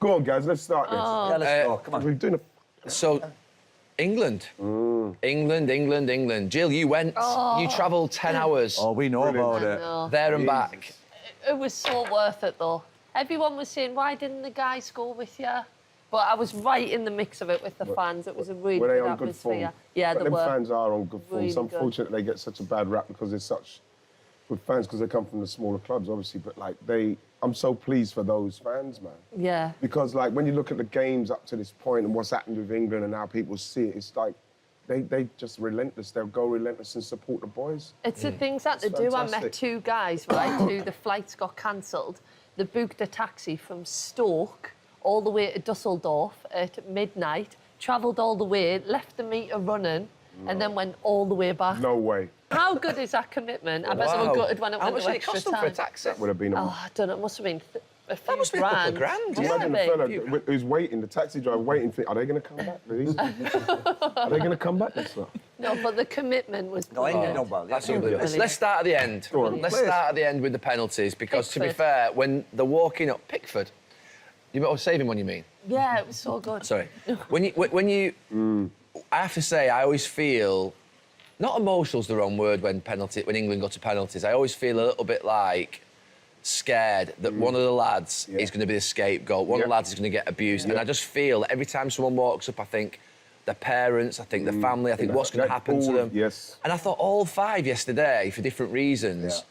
Go on, guys, let's start this. Yeah, let's go. Come on. We're doing So, England. England. Jill, you went. You travelled 10 hours Oh, we know about it. No. there and back. It was so worth it, though. Everyone was saying, why didn't the guys go with you? But I was right in the mix of it with the fans. It was a really Were they good on good form? atmosphere. Yeah, But they them were. fans are on good form. Really It's good. unfortunate they get such a bad rap because they're such good fans because they come from the smaller clubs, obviously. But like I'm so pleased for those fans, man. Yeah. Because like when you look at the games up to this point and what's happened with England and how people see it, it's like they just relentless. They'll go relentless and support the boys. It's the things that they It's do. fantastic. I met two guys, right, who the flights got cancelled. They booked a taxi from Stoke all the way to Dusseldorf at midnight, travelled all the way, left the meter running, and then went all the way back. No way. How good is that commitment? I bet they were Wow. gutted when it How went much to did it extra cost them time. for a taxi? That would have been a... Oh, I don't know. It must have been a few must be a couple of grand. Yeah, Imagine the mate. fella who's waiting, the taxi driver waiting for, are they going to come back, please? Are they going to come back this time? No, but the commitment was No, I brilliant. know about That's it. unbelievable. Let's start at the end. Go on. Let's Please. start at the end with the penalties because, to be Pickford. fair, when they're walking up Pickford, you saving when you mean. Yeah, it was so good. Sorry. when you, I have to say, I always feel, not emotional's the wrong word when England go to penalties. I always feel a little bit like scared that one of the lads is going to be the scapegoat. One of the lads is going to get abused, and I just feel every time someone walks up, I think the parents, I think the family, I think what's going to happen to them. Yes. And I thought all five yesterday, for different reasons. Yeah.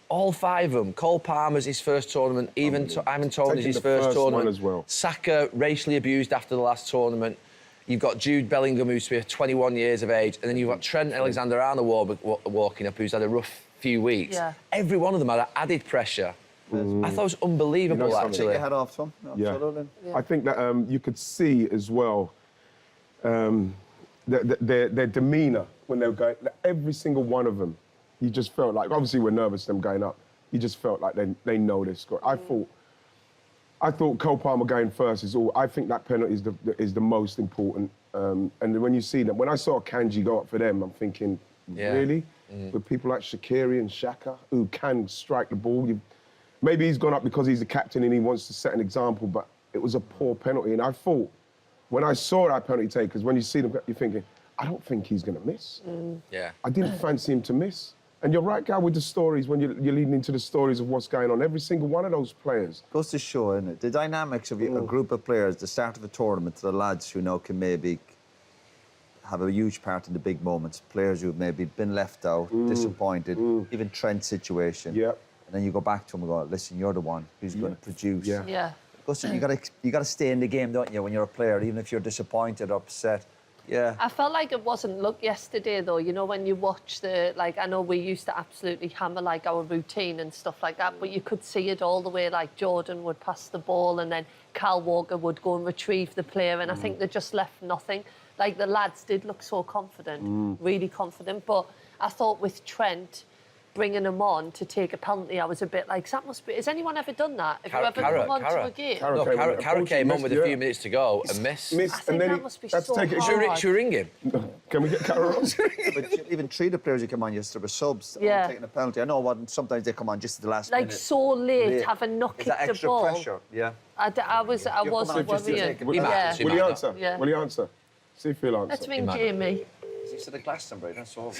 All five of them. Cole Palmer's his first tournament. Even Ivan Toney's Taking his the first first one tournament. as well. Saka racially abused after the last tournament. You've got Jude Bellingham, who's 21 years of age, and then you've got Trent Alexander-Arnold walking up, who's had a rough few weeks. Yeah. Every one of them had added pressure. I thought it was unbelievable, You know something? Take actually. your head off, Tom. Yeah. Absolutely. I think that you could see as well their demeanour when they were going. Every single one of them, you just felt like, obviously we're nervous them going up. You just felt like they know this score. I thought Cole Palmer going first is all. I think that penalty is the most important. And when you see them, when I saw Kanji go up for them, I'm thinking, really, with people like Shaqiri and Xhaka who can strike the ball. Maybe he's gone up because he's the captain and he wants to set an example, but it was a poor penalty. And I thought, when I saw that penalty takers, when you see them, you're thinking, I don't think he's going to miss. Yeah. I didn't fancy him to miss. And you're right, Gal, with the stories, when you're leading into the stories of what's going on. Every single one of those players. Goes to show, isn't it? The dynamics of a group of players, the start of a tournament, to the lads who know can maybe have a huge part in the big moments. Players who've maybe been left out, disappointed, even Trent's situation. Yeah. And then you go back to him and go, listen, you're the one who's going to produce. Yeah. Yeah. Goes to, you got to stay in the game, don't you, when you're a player, even if you're disappointed or upset. Yeah. I felt like it wasn't luck yesterday, though. You know, when you watch I know we used to absolutely hammer, like, our routine and stuff like that, but you could see it all the way, like, Jordan would pass the ball and then Kyle Walker would go and retrieve the player, and I think they just left nothing. Like, the lads did look so confident, really confident, but I thought with Trent bringing him on to take a penalty, I was a bit like, that must be... Has anyone ever done that? Have you ever come on to a game? No, Carragher came on with a few minutes to go and missed. I think that must be so hard. Should we ring him? Can we get Carragher on? But even three of the players who come on yesterday were subs. Yeah. Taking a penalty. I know what, sometimes they come on just at the last Like, minute. so late, Late. having not Is that kicked the extra ball. pressure? Yeah. I was come on just to worrying. take it. Will Yeah. He Will he might answer? Yeah. Will he answer? See if he'll answer. Let's ring might. Jamie. Is he said a Glastonbury? That's all.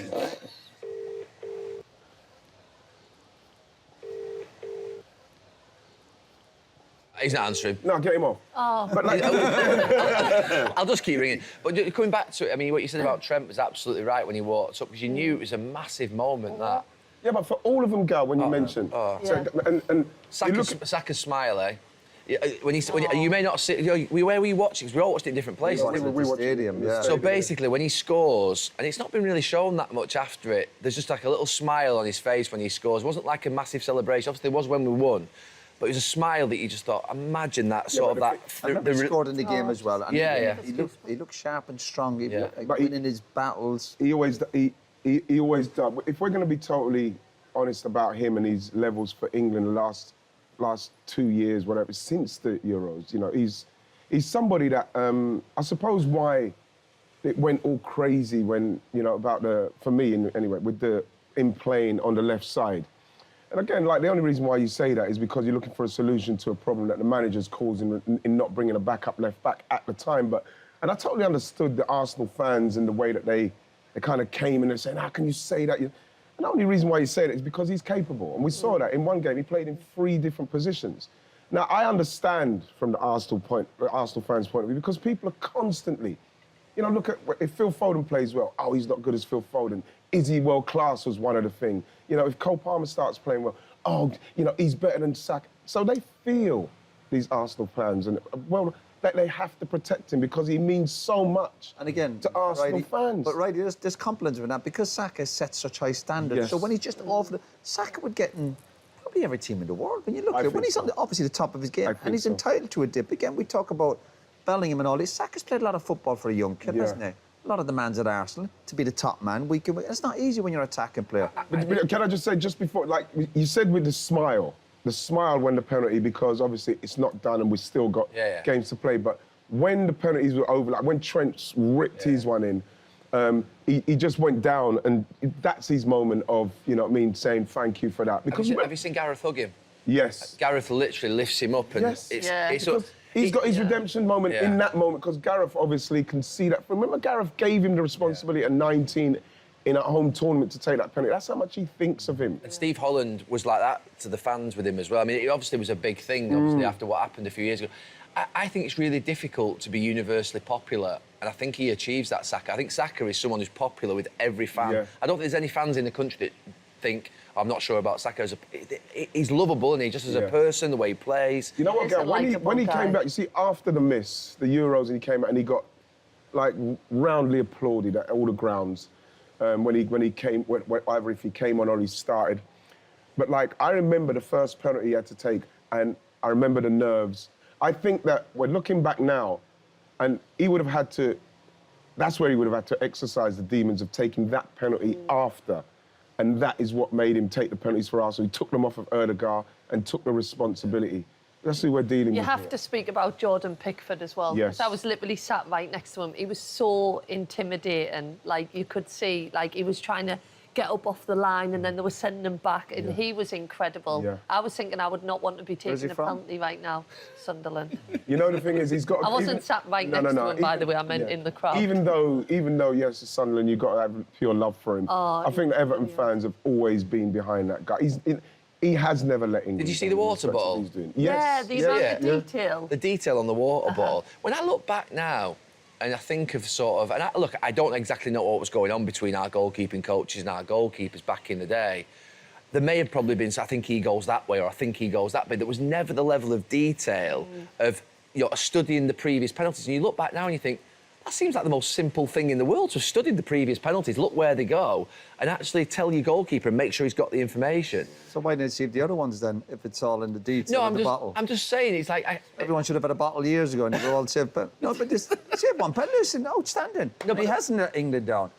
He's not answering. No, get him off. Oh. But like, I'll just keep ringing. But coming back to it, I mean, what you said about Trent was absolutely right when he walked up, because you knew it was a massive moment, that. yeah, but for all of them, Gal, when you mentioned, Yeah. so, and you look at, Saka's smile, eh? When you may not see, where were you watching? Because we all watched it in different places. watched it at the watched stadium, yeah. So basically, when he scores, and it's not been really shown that much after it, there's just like a little smile on his face when he scores. It wasn't like a massive celebration. Obviously, it was when we won, but it was a smile that you just thought, imagine that sort of but that. I remember he scored in the game as well. And Yeah, he looked sharp and strong. He Yeah. like, But he- winning his battles. he always does. If we're going to be totally honest about him and his levels for England the last 2 years, whatever, since the Euros, you know, he's somebody that I suppose why it went all crazy when, you know, about for me anyway, with him playing on the left side. And again, like the only reason why you say that is because you're looking for a solution to a problem that the manager's causing in not bringing a backup left back at the time. And I totally understood the Arsenal fans and the way that they kind of came and they're saying, how can you say that? And the only reason why you say that is because he's capable. And we saw that in one game, he played in 3 different positions. Now, I understand from the Arsenal fans' point of view, because people are constantly, you know, look at if Phil Foden plays well, oh, he's not good as Phil Foden. Is he world class was one of the things. You know, if Cole Palmer starts playing well, oh, you know, he's better than Saka. So they feel, these Arsenal fans, and well, that they have to protect him because he means so much And again, to Arsenal fans. But right, there's compliments with that because Saka set such high standards. Yes. So when he's just off Saka would get in probably every team in the world. When you look I at it, when think he's so. on obviously the top of his game, I and think he's so. entitled to a dip. Again, we talk about Bellingham and all this. Saka's played a lot of football for a young kid, Yeah. hasn't he? A lot of demands at Arsenal to be the top man. It's not easy when you're an attacking player. But can I just say, just before, like you said with the smile when the penalty, because obviously it's not done and we've still got games to play, but when the penalties were over, like when Trent ripped his one in, he just went down, and that's his moment of, you know what I mean, saying thank you for that. Because Have you seen Gareth hug him? Yes. Gareth literally lifts him up, and Yes. it's Because he's got his redemption moment in that moment, because Gareth obviously can see that. Remember, Gareth gave him the responsibility at 19 in a home tournament to take that penalty. That's how much he thinks of him. And Steve Holland was like that to the fans with him as well. I mean, it obviously was a big thing, obviously, after what happened a few years ago. I think it's really difficult to be universally popular, and I think he achieves that, Saka. I think Saka is someone who's popular with every fan. Yeah. I don't think there's any fans in the country that think, I'm not sure about Saka. He's lovable, and he just as a person, the way he plays. You know what, He's a Gav? When he likeable guy. came back, you see, after the miss, the Euros, and he came out and he got, like, roundly applauded at all the grounds when he came, either if he came on or he started. But, like, I remember the first penalty he had to take, and I remember the nerves. I think that we're looking back now, and he would have had to, that's where he would have had to exercise the demons of taking that penalty after. And that is what made him take the penalties for Arsenal. He took them off of Erdegaard and took the responsibility. That's who we're dealing You with. have here. to speak about Jordan Pickford as well. Yes. I was literally sat right next to him. He was so intimidating. Like, you could see, like, he was trying to get up off the line and then they were sending him back, and he was incredible. Yeah. I was thinking I would not want to be Where's he taking a from? penalty right now. Sunderland. You know, the thing is, he's got... I wasn't sat right next to him, by the way. I meant in the crowd. Even though, yes, it's Sunderland, you've got to have pure love for him. I think the Everton fans have always been behind that guy. He has never let England Did you see down the in water respect to what bottle? he's doing. Yeah, Yes. the amount of detail. The detail on the water ball. When I look back now, and I think of sort of, and I don't exactly know what was going on between our goalkeeping coaches and our goalkeepers back in the day. There may have probably been, I think he goes that way, or I think he goes that way. There was never the level of detail of, you know, studying the previous penalties. And you look back now and you think, that seems like the most simple thing in the world, to have studied the previous penalties, look where they go, and actually tell your goalkeeper and make sure he's got the information. So why didn't you see the other ones then, if it's all in the detail No, of the bottle? I'm just saying, it's like... Everyone should have had a bottle years ago and they were all saved. But no, but this saved one penalty. Listen, outstanding. No, but he hasn't let England down.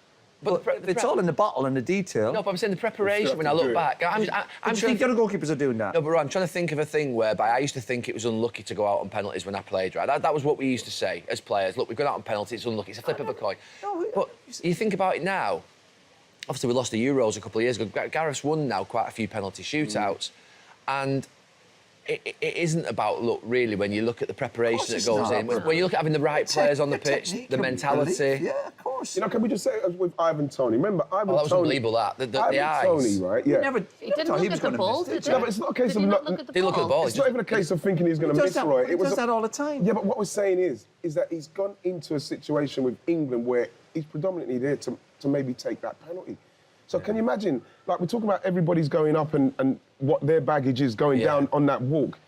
But But it's all in the bottle and the detail. No, but I'm saying the preparation, when I have to look do it. back, I'm I'm sure the other goalkeepers are doing that. No, but I'm trying to think of a thing whereby I used to think it was unlucky to go out on penalties when I played, right? That was what we used to say as players. Look, we've gone out on penalties, it's unlucky, it's a flip of a coin. No, But you think about it now, obviously we lost the Euros a couple of years ago. Gareth's won now quite a few penalty shootouts. And it isn't about luck, really, when you look at the preparation that it's goes not. in. When you look at having the right players on the pitch, technique the and mentality. belief. Yeah, of course. You know, can we just say it with Ivan Toney? Remember, Ivan Oh, that was Toney... unbelievable, that. The Ivan eyes. Toney, right? Yeah. He didn't look at the ball, did he? No, but it's not a case Did he of not not- look at the Didn't look at the ball. It's not even a case of thinking he's going to miss, Roy. He does that all the time. Yeah, but what we're saying is that he's gone into a situation with England where he's predominantly there to maybe take that penalty. So can you imagine, like we're talking about everybody's going up and what their baggage is going down on that walk.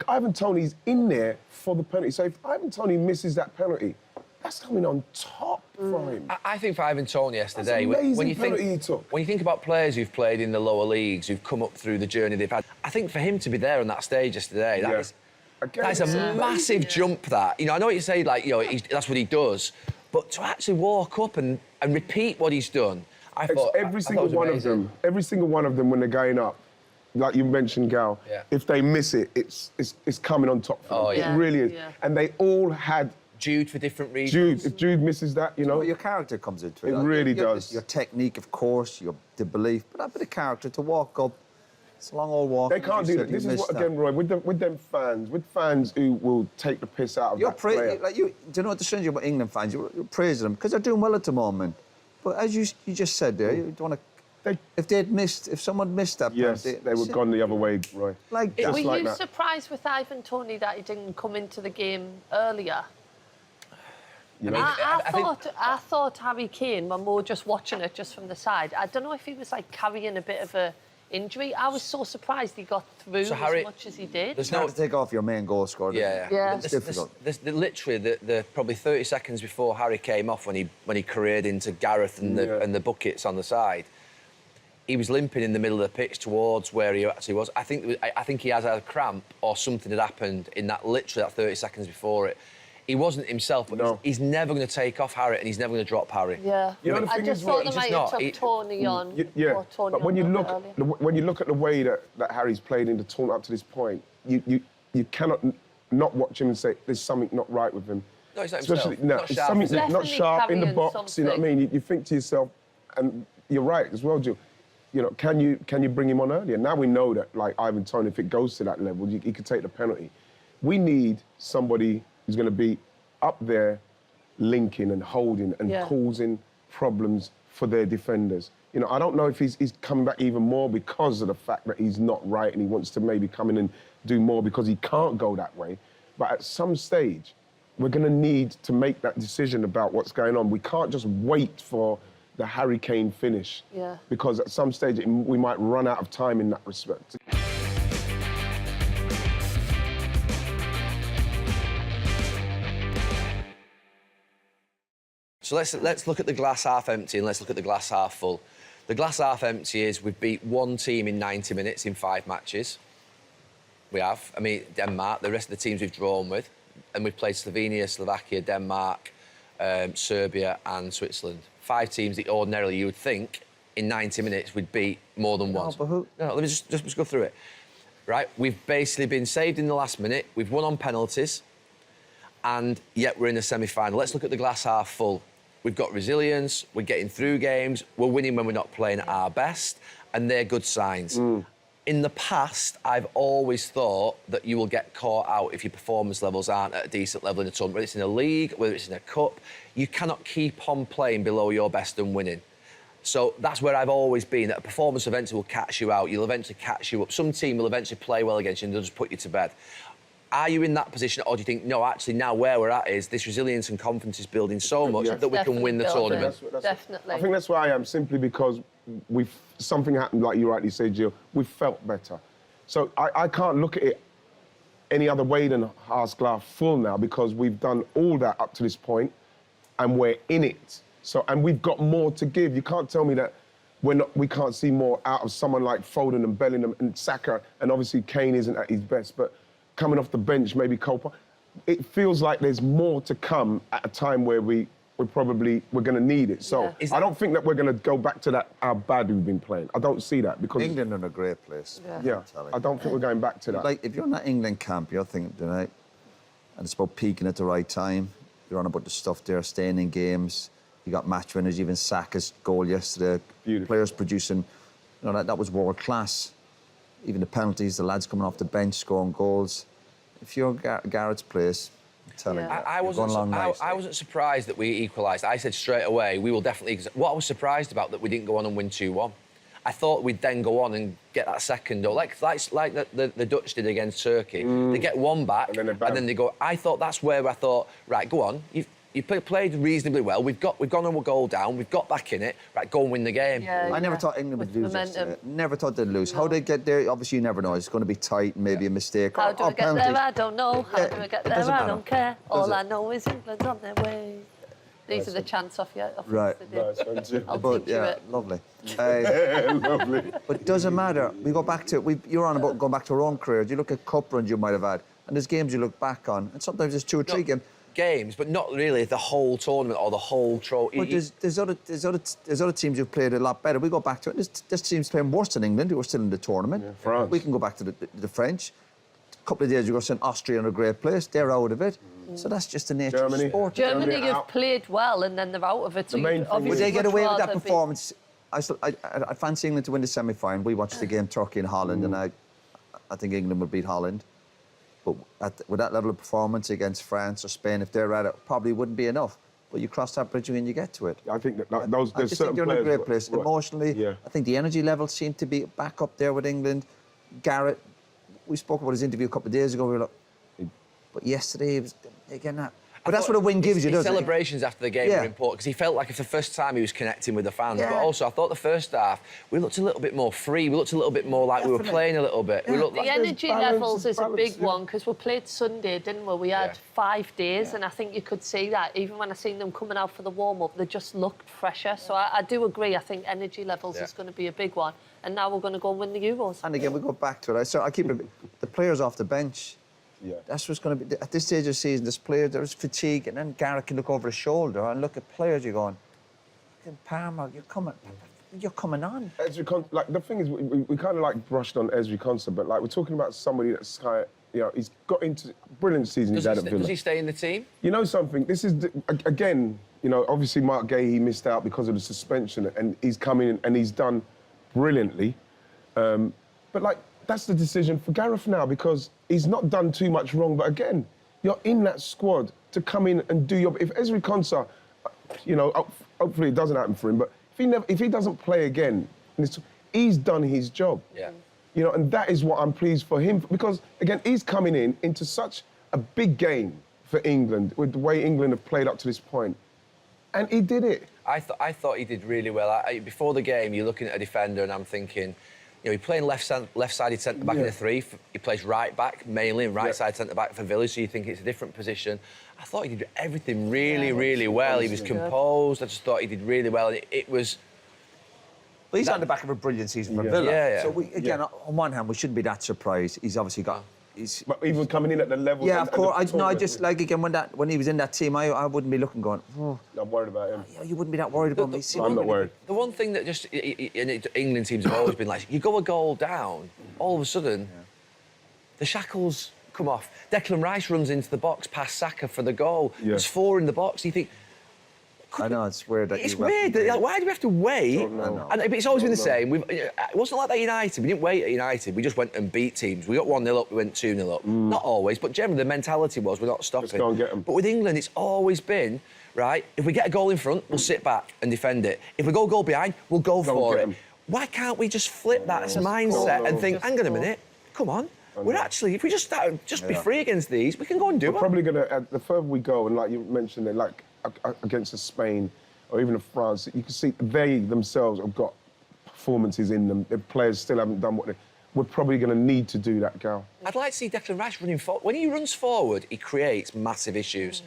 Ivan Toney's in there for the penalty. So if Ivan Toney misses that penalty, that's coming on top for him. I think for Ivan Toney yesterday, That's amazing when you penalty he took. when you think about players who've played in the lower leagues, who've come up through the journey they've had, I think for him to be there on that stage yesterday, Yeah. that is a massive jump. That, you know, I know what you say, like, you know, that's what he does, but to actually walk up and repeat what he's done, I thought Every single it was one of amazing. them, every single one of them when they're going up, like you mentioned, Gal, Yeah. if they miss it, it's coming on top for them. Oh, yeah. It really is. Yeah. And they all had Jude for different reasons. Jude. If Jude misses that, you know, But your character comes into it. It really Your- does. Your technique, of course, the belief, but a bit of character to walk up It's a long old walk. They can't as you do said, that. This you is missed what, that. again, Roy, with fans who will take the piss out of You're that player. do you know what the strange thing about England fans? You're praising them because they're doing well at the moment. But as you just said there, you don't want to. If someone missed that, Yes, penalty, they were gone the other way, Roy. Like that. Just Were like you that. surprised with Ivan Toney that he didn't come into the game earlier? You know? I thought Harry Kane, when we were just watching it just from the side, I don't know if he was like carrying a bit of a injury. I was so surprised he got through So Harry- as much as he did. There's It's hard no. to take off your main goal scorer. Yeah, Yeah. It's difficult. Literally, the probably 30 seconds before Harry came off, when he careered into Gareth and the buckets on the side, he was limping in the middle of the pitch towards where he actually was. I think he has had a cramp or something had happened in that 30 seconds before it. He wasn't himself, but No. he's never going to take off Harry, and he's never going to drop Harry. Yeah, You know, the I thing just is, thought Roy, they he's might just have not- took Tony on. Yeah, or Tony but when on you a look bit earlier. when you look at the way that Harry's played in the tournament up to this point, you cannot not watch him and say there's something not right with him. No, he's not Especially himself. no, Not it's sharp, something is he? not Definitely sharp in the carrying box. You know what I something. mean? You think to yourself, and you're right as well, Jill. You know, can you bring him on earlier? Now we know that, like Ivan Toney, if it goes to that level, he could take the penalty. We need somebody who's going to be up there, linking and holding and Yeah. causing problems for their defenders. You know, I don't know if he's coming back even more because of the fact that he's not right and he wants to maybe come in and do more because he can't go that way. But at some stage, we're going to need to make that decision about what's going on. We can't just wait for the Harry Kane finish. Yeah. Because at some stage, we might run out of time in that respect. So let's look at the glass half empty and let's look at the glass half full. The glass half empty is we've beat one team in 90 minutes in 5 matches. We have. I mean, Denmark, the rest of the teams we've drawn with. And we've played Slovenia, Slovakia, Denmark, Serbia and Switzerland. 5 teams that ordinarily you would think in 90 minutes we'd beat more than once. but who- No, let me just go through it. Right, we've basically been saved in the last minute. We've won on penalties. And yet we're in the semi-final. Let's look at the glass half full. We've got resilience, we're getting through games, we're winning when we're not playing at our best, and they're good signs. In the past, I've always thought that you will get caught out if your performance levels aren't at a decent level in a tournament, whether it's in a league, whether it's in a cup. You cannot keep on playing below your best and winning. So that's where I've always been, that a performance eventually will catch you out, you'll eventually catch you up. Some team will eventually play well against you and they'll just put you to bed. Are you in that position, or do you think, no, actually, now where we're at is this resilience and confidence is building so much Yeah. that we can win the Definitely tournament? building. Definitely. I think that's where I am, simply because something happened, like you rightly say, Jill. We felt better. So I can't look at it any other way than half glass full now, because we've done all that up to this point, and we're in it. So, and we've got more to give. You can't tell me that we can't see more out of someone like Foden and Bellingham and Saka, and obviously Kane isn't at his best, but coming off the bench, maybe Cole. It feels like there's more to come at a time where we're going to need it. So Yeah. I don't think that we're going to go back to that how bad we've been playing. I don't see that because England are in a great place. yeah, I don't think we're going back to that. Like, if you're in that England camp, you're thinking tonight, and it's about peaking at the right time. You're on about the stuff there, staying in games. You got match winners, even Saka's goal yesterday. Beautiful. Players producing, that was world class. Even the penalties, the lads coming off the bench scoring goals. If you're Garrett's place, I'm telling Yeah. you, I you're going along nicely. I wasn't surprised that we equalised. I said straight away, we will definitely... What I was surprised about, that we didn't go on and win 2-1. I thought we'd then go on and get that second goal, like the Dutch did against Turkey. They get one back, And then they go... I thought that's where I thought, right, go on, you played reasonably well. We've gone on a goal down. We've got back in it. Right, go and win the game. Yeah, I never yeah. thought England With would lose momentum. yesterday. Never thought they'd lose. How they get there, obviously you never know. It's going to be tight, maybe a mistake. How do or we get penalties. there? I don't know. How Yeah, do we get it there? doesn't I matter. don't care. Does All it? I know is England's on their way. These are the chants off Right. yesterday. Nice one, I'll But teach you yeah, it. lovely. Lovely. But it doesn't matter. We go back to you're on about going back to our own careers. You look at cup runs you might have had, and there's games you look back on, and sometimes there's 2 or 3 games. Games, but not really the whole tournament or the whole trophy. But there's other teams who've played a lot better. We go back to it. There's teams playing worse than England who are still in the tournament. Yeah, France. We can go back to the French. A couple of days ago, saying Austria in a great place. They're out of it. So that's just the nature Germany. of sport. Germany Germany have out. played well and then they're out of it. So The main you'd thing is- Would obviously they get much away with that rather be- performance I fancy England to win the semi-final. We watched the game Turkey and Holland, and I think England would beat Holland. But with that level of performance against France or Spain, if they're at it, probably wouldn't be enough. But you cross that bridge when you get to it. I think that those I there's just certain think they're in a players great place. right. Emotionally, Yeah. I think the energy levels seem to be back up there with England. Garrett, we spoke about his interview a couple of days ago. We were like, but yesterday, he was again that. But that's what a win gives you, his doesn't it? celebrations after the game Yeah. were important because he felt like it's the first time he was connecting with the fans. Yeah. But also, I thought the first half we looked a little bit more free. We looked a little bit more like we were Definitely. playing a little bit. We looked The like energy balance, levels is a balance, big yeah. one because we played Sunday, didn't we? We had Yeah. 5 days, and I think you could see that. Even when I seen them coming out for the warm-up, they just looked fresher. So I do agree. I think energy levels Yeah. is going to be a big one. And now we're going to go and win the Euros. And again, we go back to it. So I keep it, the players off the bench. Yeah. That's what's going to be at this stage of the season. There's fatigue, and then Garrett can look over his shoulder and look at players. You're going, look at Palmer, you're coming on. Like the thing is, we kind of like brushed on Ezri Konsa, but like we're talking about somebody that's kind of, you know, he's got into brilliant season he's had at Villa. does he stay in the team? You know something? This is again, you know, obviously Mark Gay he missed out because of the suspension, and he's come in and he's done brilliantly. But like that's the decision for Gareth now because he's not done too much wrong. But again, you're in that squad to come in and do your. If Ezri Konsa, you know, hopefully it doesn't happen for him. But if he doesn't play again, he's done his job. Yeah. You know, and that is what I'm pleased for him because again, he's coming into such a big game for England with the way England have played up to this point, and he did it. I thought he did really well. Before the game, you're looking at a defender, and I'm thinking, you know, he's playing left-sided centre back in the 3. He plays right back mainly, and right-side centre back for Villa. So you think it's a different position. I thought he did everything really well. He was composed. I just thought he did really well. And it was. But he's on the back of a brilliant season for Yeah. Villa. Yeah. So on one hand, we shouldn't be that surprised. He's obviously got. But even coming in at the level. Yeah, and- of and the course. I tournament, just like again when he was in that team, I wouldn't be looking going. Oh, I'm worried about him. you wouldn't be that worried about me. I'm not worried. The one thing that just England teams have always been like, you go a goal down, all of a sudden, the shackles come off. Declan Rice runs into the box past Saka for the goal. Yeah. There's 4 in the box. You think. I know it's weird. It's weird. Like, why do we have to wait? Don't know. And it's always been the same. It wasn't like that at United. We didn't wait at United. We just went and beat teams. We got 1-0 up, we went 2-0 up. Not always, but generally the mentality was we're not stopping. go and get 'em. But with England, it's always been, right, if we get a goal in front, we'll sit back and defend it. If we go goal behind, we'll go for get it. 'em. Why can't we just flip that mindset and think, hang on a minute, come on. We're actually, if we just start, be free against these, we can go and do We're it. probably gonna the further we go, and like you mentioned, it, like against a Spain or even a France, you can see they themselves have got performances in them. The players still haven't done what we're probably going to need to do that, Gal. I'd like to see Declan Rice running forward. When he runs forward, he creates massive issues.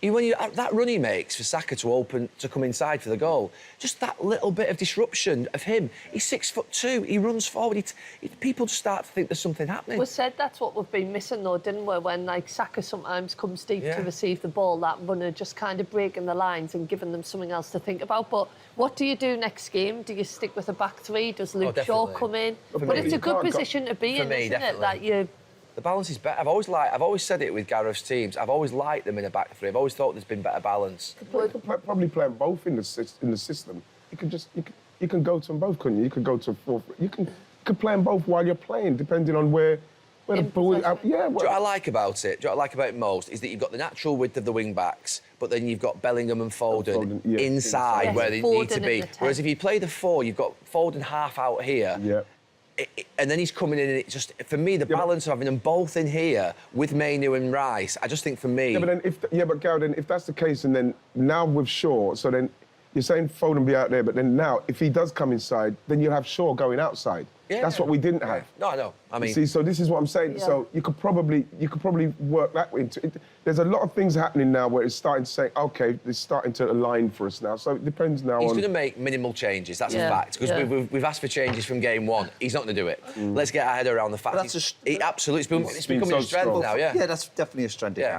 That run he makes for Saka to come inside for the goal, just that little bit of disruption of him. He's 6'2". He runs forward. People just start to think there's something happening. We said that's what we've been missing, though, didn't we? When like Saka sometimes comes deep Yeah. to receive the ball, that runner just kind of breaking the lines and giving them something else to think about. But what do you do next game? Do you stick with a back 3? Does Luke Shaw definitely. come in? For But me. it's a You good can't go- position to be For in, me, isn't definitely. it? That you. The balance is better. I've always said it with Gareth's teams. I've always liked them in a back 3. I've always thought there's been better balance. You could probably play them both in the system. You can go to them both, couldn't you? You could go to a 4. You could play them both while you're playing, depending on where the In ball. possession. Yeah. Do you know what I like about it? Do you know what I like about it most? Is that you've got the natural width of the wing backs, but then you've got Bellingham and Foden, Foden, yeah. inside Yes, where they Foden need to in be. the 10. Whereas if you play the 4, you've got Foden half out here. Yeah. And then he's coming in, and it just, for me, the balance of having them both in here with Mainu and Rice, I just think for me. Yeah, but then Gal, then if that's the case, and then now with Shaw, so then you're saying Foden be out there, but then now if he does come inside, then you'll have Shaw going outside. Yeah. That's what we didn't have. No, I know. I mean, See, so this is what I'm saying. Yeah. So you could probably work that way into it. There's a lot of things happening now where it's starting to say, okay, it's starting to align for us now. So it depends now he's on. going to make minimal changes. That's Yeah, a fact. Because yeah. we've asked for changes from game 1. He's not going to do it. Let's get our head around the fact But that's he absolutely it's becoming been a so strength strong. now. Yeah. Yeah, that's definitely a strength. Yeah.